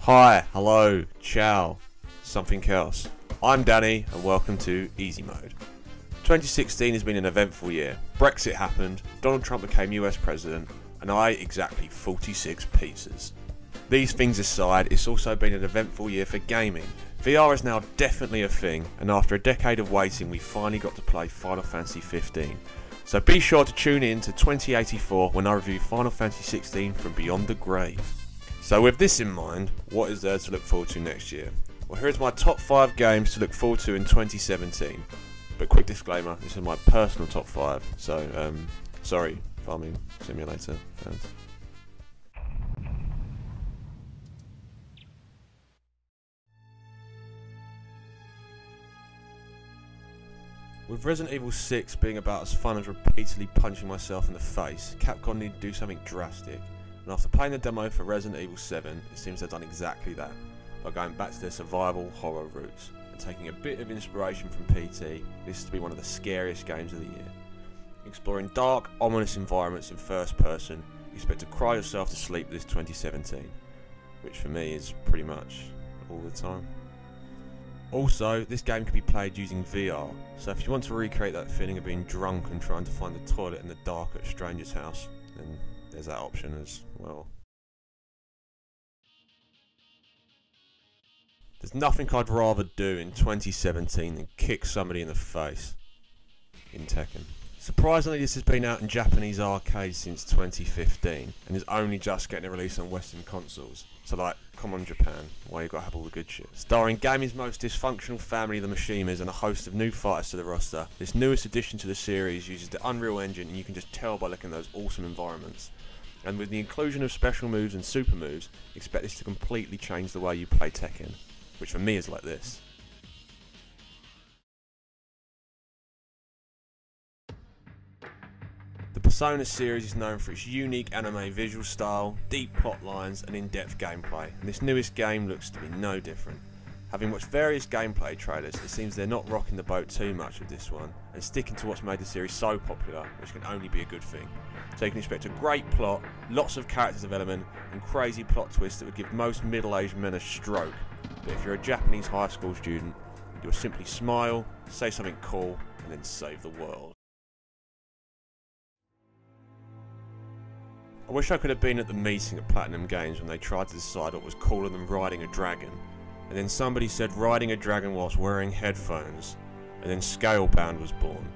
Hi, hello, ciao, something else. I'm Danny and welcome to Easy Mode. 2016 has been an eventful year. Brexit happened, Donald Trump became US President, and I ate exactly 46 pizzas. These things aside, it's also been an eventful year for gaming. VR is now definitely a thing, and after a decade of waiting we finally got to play Final Fantasy 15. So be sure to tune in to 2084 when I review Final Fantasy 16 from Beyond the Grave. So with this in mind, what is there to look forward to next year? Well, here's my top 5 games to look forward to in 2017. But quick disclaimer, this is my personal top 5, so sorry, Farming Simulator fans. With Resident Evil 6 being about as fun as repeatedly punching myself in the face, Capcom need to do something drastic, and after playing the demo for Resident Evil 7, it seems they've done exactly that, by going back to their survival horror roots, and taking a bit of inspiration from PT. This is to be one of the scariest games of the year. Exploring dark, ominous environments in first person, you expect to cry yourself to sleep this 2017, which for me is pretty much all the time. Also, this game can be played using VR, so if you want to recreate that feeling of being drunk and trying to find the toilet in the dark at a stranger's house, then there's that option as well. There's nothing I'd rather do in 2017 than kick somebody in the face in Tekken. Surprisingly, this has been out in Japanese arcades since 2015 and is only just getting a release on Western consoles. So like, come on Japan, why you gotta have all the good shit? Starring gaming's most dysfunctional family, the Mishimas, and a host of new fighters to the roster, this newest addition to the series uses the Unreal Engine, and you can just tell by looking at those awesome environments. And with the inclusion of special moves and super moves, expect this to completely change the way you play Tekken, which for me is like this. The Persona series is known for its unique anime visual style, deep plot lines and in-depth gameplay, and this newest game looks to be no different. Having watched various gameplay trailers, it seems they're not rocking the boat too much with this one, and sticking to what's made the series so popular, which can only be a good thing. So you can expect a great plot, lots of character development, and crazy plot twists that would give most middle-aged men a stroke. But if you're a Japanese high school student, you'll simply smile, say something cool, and then save the world. I wish I could have been at the meeting at Platinum Games when they tried to decide what was cooler than riding a dragon, and then somebody said riding a dragon whilst wearing headphones, and then Scalebound was born.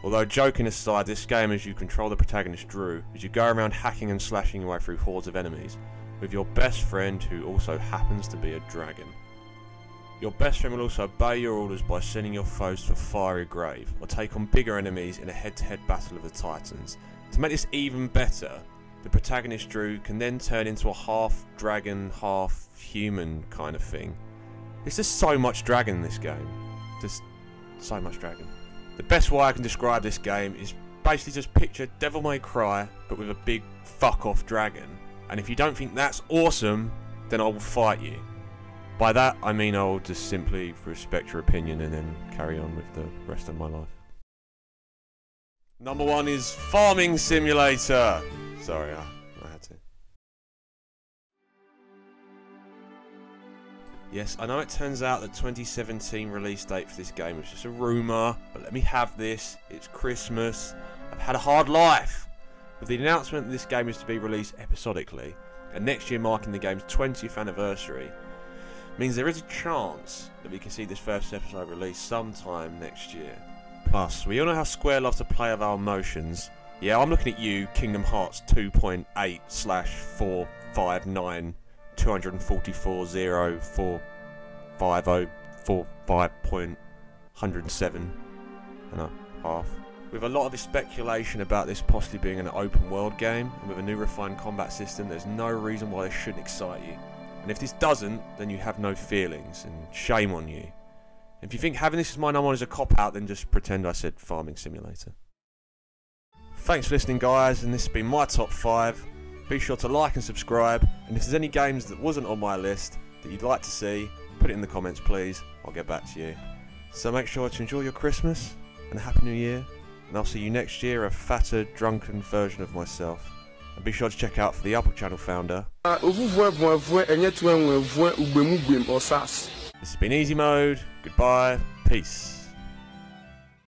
Although joking aside, this game as you control the protagonist Drew, as you go around hacking and slashing your way through hordes of enemies, with your best friend who also happens to be a dragon. Your best friend will also obey your orders by sending your foes to a fiery grave, or take on bigger enemies in a head-to-head battle of the Titans. To make this even better, the protagonist Drew can then turn into a half dragon, half human kind of thing. There's just so much dragon in this game. Just so much dragon. The best way I can describe this game is basically just picture Devil May Cry, but with a big fuck off dragon. And if you don't think that's awesome, then I will fight you. By that I mean I will just simply respect your opinion and then carry on with the rest of my life. Number 1 is Farming Simulator. Sorry, I had to. Yes, I know it turns out the 2017 release date for this game was just a rumour, but let me have this. It's Christmas. I've had a hard life. With the announcement that this game is to be released episodically, and next year marking the game's 20th anniversary, means there is a chance that we can see this first episode released sometime next year. Plus, we all know how Square love to play with our emotions. Yeah, I'm looking at you, Kingdom Hearts 2.8/459/240.45.107.5. With a lot of speculation about this possibly being an open world game, and with a new refined combat system, there's no reason why this shouldn't excite you. And if this doesn't, then you have no feelings, and shame on you. If you think having this as my number 1 is a cop-out, then just pretend I said Farming Simulator. Thanks for listening guys, and this has been my top 5. Be sure to like and subscribe, and if there's any games that wasn't on my list that you'd like to see, put it in the comments please, I'll get back to you. So make sure to enjoy your Christmas, and a Happy New Year, and I'll see you next year, a fatter, drunken version of myself. And be sure to check out for the Apple channel founder. This has been Easy Mode. Goodbye. Peace.